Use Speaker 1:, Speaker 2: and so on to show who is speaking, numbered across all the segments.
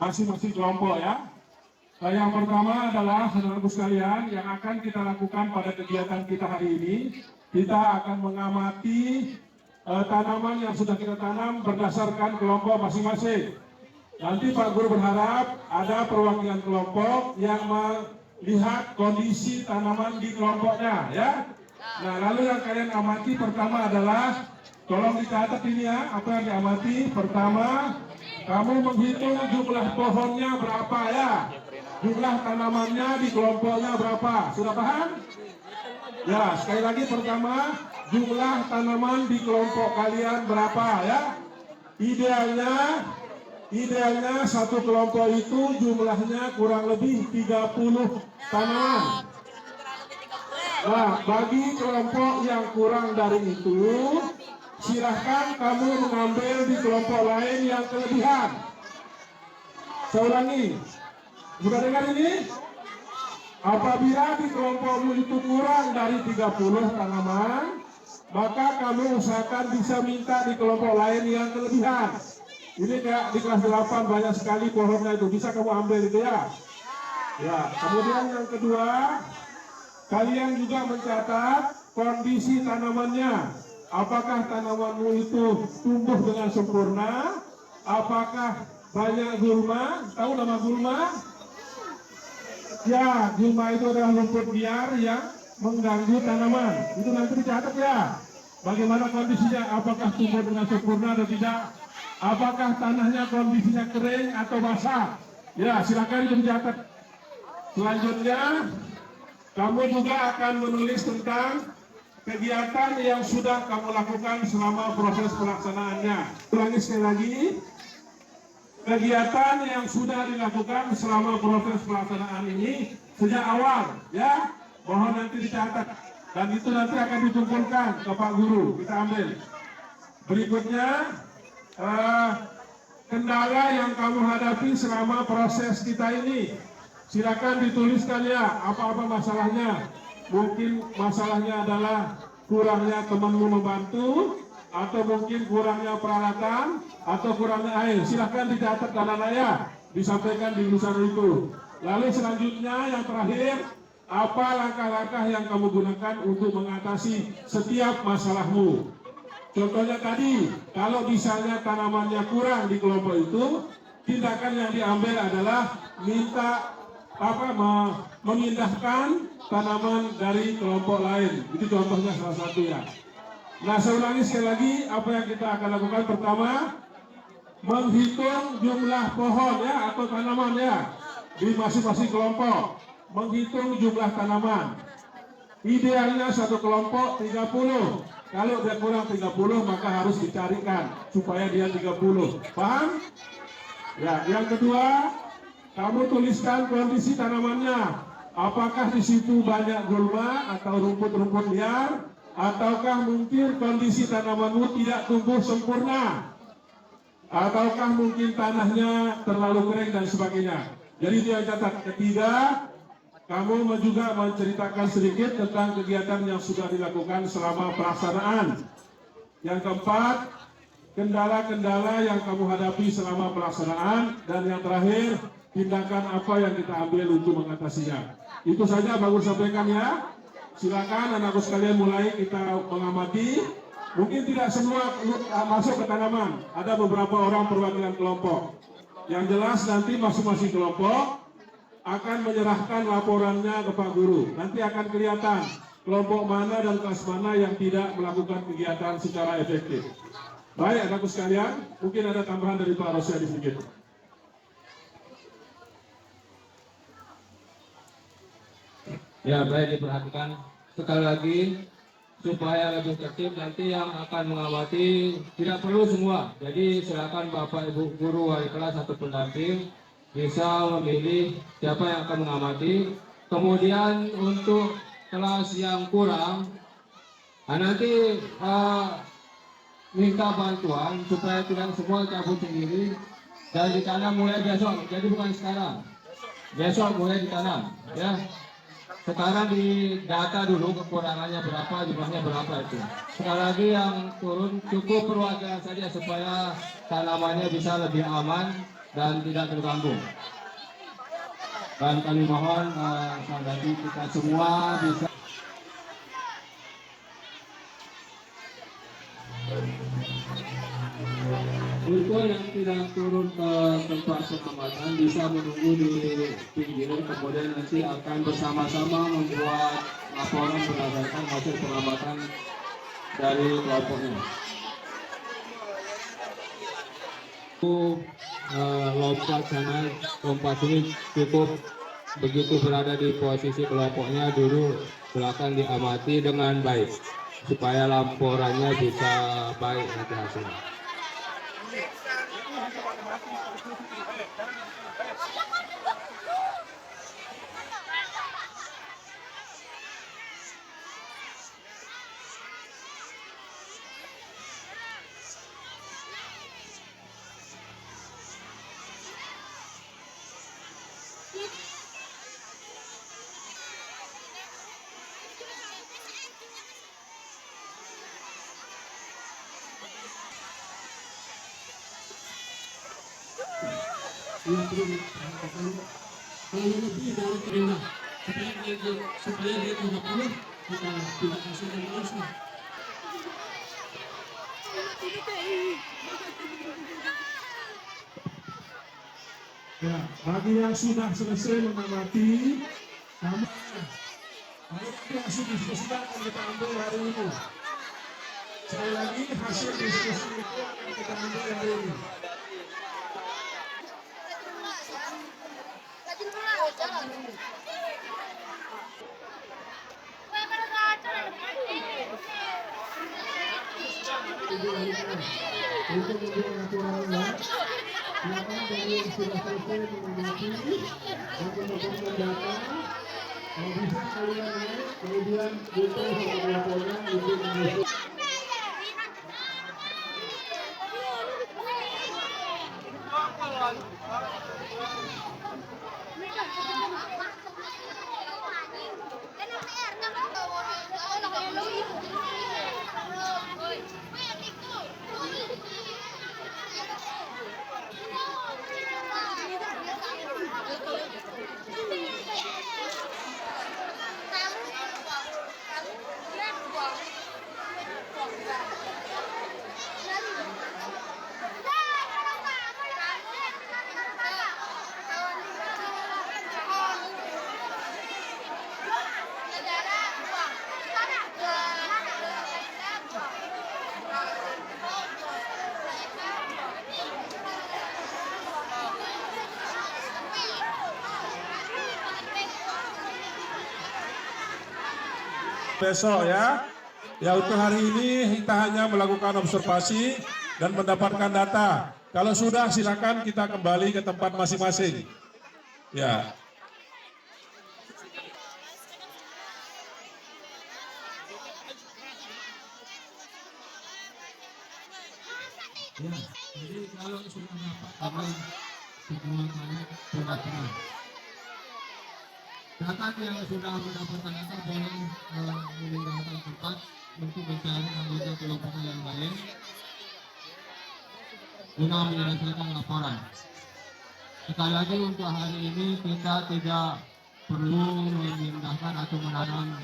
Speaker 1: masing-masing kelompok ya. Yang pertama adalah saudaraku sekalian yang akan kita lakukan pada kegiatan kita hari ini. Kita akan mengamati tanaman yang sudah kita tanam berdasarkan kelompok masing-masing. Nanti Pak Guru berharap ada perwakilan kelompok yang melihat kondisi tanaman di kelompoknya ya. Nah, lalu yang kalian amati pertama adalah, tolong dicatat ini ya, apa yang diamati. Pertama, kamu menghitung jumlah pohonnya berapa ya. Jumlah tanamannya di kelompoknya berapa. Sudah paham? Ya, sekali lagi pertama, jumlah tanaman di kelompok kalian berapa ya. Idealnya satu kelompok itu jumlahnya kurang lebih 30 tanaman. Nah, bagi kelompok yang kurang dari itu, silahkan kamu mengambil di kelompok lain yang kelebihan. Saya ulangi, sudah dengar ini? Apabila di kelompokmu itu kurang dari 30 tanaman, maka kamu usahakan bisa minta di kelompok lain yang kelebihan. Ini kayak di kelas 8 banyak sekali pohonnya itu, bisa kamu ambil itu ya. Ya, kemudian yang kedua, kalian juga mencatat kondisi tanamannya. Apakah tanamanmu itu tumbuh dengan sempurna? Apakah banyak gulma? Tahu nama gulma? Ya, gulma itu adalah rumput liar yang mengganggu tanaman. Itu nanti dicatat ya. Bagaimana kondisinya? Apakah tumbuh dengan sempurna atau tidak? Apakah tanahnya kondisinya kering atau basah? Ya, silakan itu dicatat. Selanjutnya, kamu juga akan menulis tentang kegiatan yang sudah kamu lakukan selama proses pelaksanaannya. Ulangi sekali lagi, kegiatan yang sudah dilakukan selama proses pelaksanaan ini sejak awal, ya, mohon nanti dicatat dan itu nanti akan dikumpulkan ke Pak Guru. Kita ambil. Berikutnya, kendala yang kamu hadapi selama proses kita ini. Silakan dituliskan ya, apa-apa masalahnya. Mungkin masalahnya adalah kurangnya temanmu membantu, atau mungkin kurangnya peralatan, atau kurangnya air. Silakan dicatat dan ya, disampaikan di lusa itu. Lalu selanjutnya yang terakhir, apa langkah-langkah yang kamu gunakan untuk mengatasi setiap masalahmu. Contohnya tadi, kalau misalnya tanamannya kurang di kelompok itu, tindakan yang diambil adalah minta memindahkan tanaman dari kelompok lain. Itu contohnya salah satu ya. Nah, saya ulangi sekali lagi apa yang kita akan lakukan. Pertama, menghitung jumlah pohon ya atau tanaman ya di masing-masing kelompok. Menghitung jumlah tanaman. Idealnya satu kelompok 30. Kalau dia kurang 30 maka harus dicarikan supaya dia 30. Paham? Ya, yang kedua, kamu tuliskan kondisi tanamannya. Apakah di situ banyak gulma atau rumput-rumput liar, ataukah mungkin kondisi tanamanmu tidak tumbuh sempurna, ataukah mungkin tanahnya terlalu kering dan sebagainya. Jadi dia catat. Ketiga, kamu juga menceritakan sedikit tentang kegiatan yang sudah dilakukan selama pelaksanaan. Yang keempat, kendala-kendala yang kamu hadapi selama pelaksanaan. Dan yang terakhir, tindakan apa yang kita ambil untuk mengatasinya. Itu saja Pak Guru sampaikan ya. Silakan anakku sekalian mulai kita mengamati. Mungkin tidak semua masuk ke tanaman. Ada beberapa orang perwakilan kelompok. Yang jelas nanti masing-masing kelompok akan menyerahkan laporannya ke Pak Guru. Nanti akan kelihatan kelompok mana dan kelas mana yang tidak melakukan kegiatan secara efektif. Baik anakku sekalian, mungkin ada tambahan dari Pak Rosyadi sedikit.
Speaker 2: Ya, baik, diperhatikan sekali lagi supaya lebih tertib. Nanti yang akan mengamati tidak perlu semua. Jadi silakan Bapak Ibu guru wali kelas atau pendamping bisa memilih siapa yang akan mengamati. Kemudian untuk kelas yang kurang, nanti minta bantuan supaya tidak semua cabut sendiri dan ditanam mulai besok. Jadi bukan sekarang. Besok mulai ditanam, ya. Sekarang di data dulu kekurangannya berapa, jumlahnya berapa itu. Sekali lagi yang turun cukup perwakilan saja supaya tanamannya bisa lebih aman dan tidak terganggu. Dan kami mohon saudari kita semua bisa untuk yang tidak turun ke tempat pengamatan bisa menunggu di pinggir, kemudian nanti akan bersama-sama membuat laporan berdasarkan hasil pengamatan dari kelompoknya. Lompat sana, lompat sini cukup begitu berada di posisi kelompoknya dulu silakan diamati dengan baik supaya laporannya bisa baik nanti hasilnya.
Speaker 3: Kalau lebih dari terima supaya dia tidak pulih, kita tidak kasih langsung.
Speaker 1: Ya, bagi yang sudah selesai mengamati, namun yang sudah akan kita ambil hari ini. Sekali lagi hasil diskusi itu akan kita ambil hari ini.
Speaker 3: Untuk membuat laporannya, silakan dari yang sudah selesai mengamati dan mengumpulkan data. Kalau bisa kalian naik, kemudian detail sama laporan untuk menyusun.
Speaker 1: Besok ya. Ya, untuk hari ini kita hanya melakukan observasi dan mendapatkan data. Kalau sudah silakan kita kembali ke tempat masing-masing. Ya.
Speaker 3: Ya, jadi kalau sudah dapat apa semua kalian sudah tenang. Data yang sudah mendapatkan data boleh meninggalkan tempat untuk mencari anggota kelompok yang lain guna menyelesaikan laporan. Sekali lagi untuk hari ini kita tidak perlu memindahkan atau menanam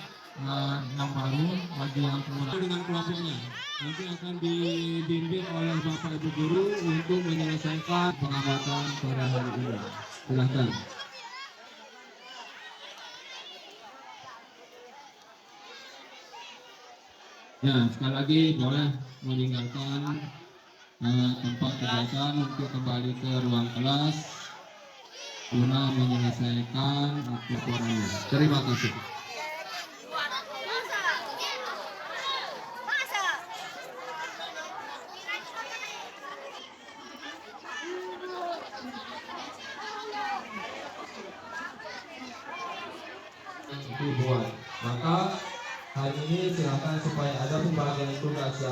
Speaker 3: yang baru bagi yang kemudian dengan kelompoknya. Nanti akan dibimbing oleh Bapak Ibu Guru untuk menyelesaikan pengamatan pada hari ini. Silakan. Ya, sekali lagi boleh meninggalkan tempat kegiatan untuk kembali ke ruang kelas guna menyelesaikan laporannya. Terima kasih. Dibuat. Maka hari ini silakan supaya ada pembagian tugas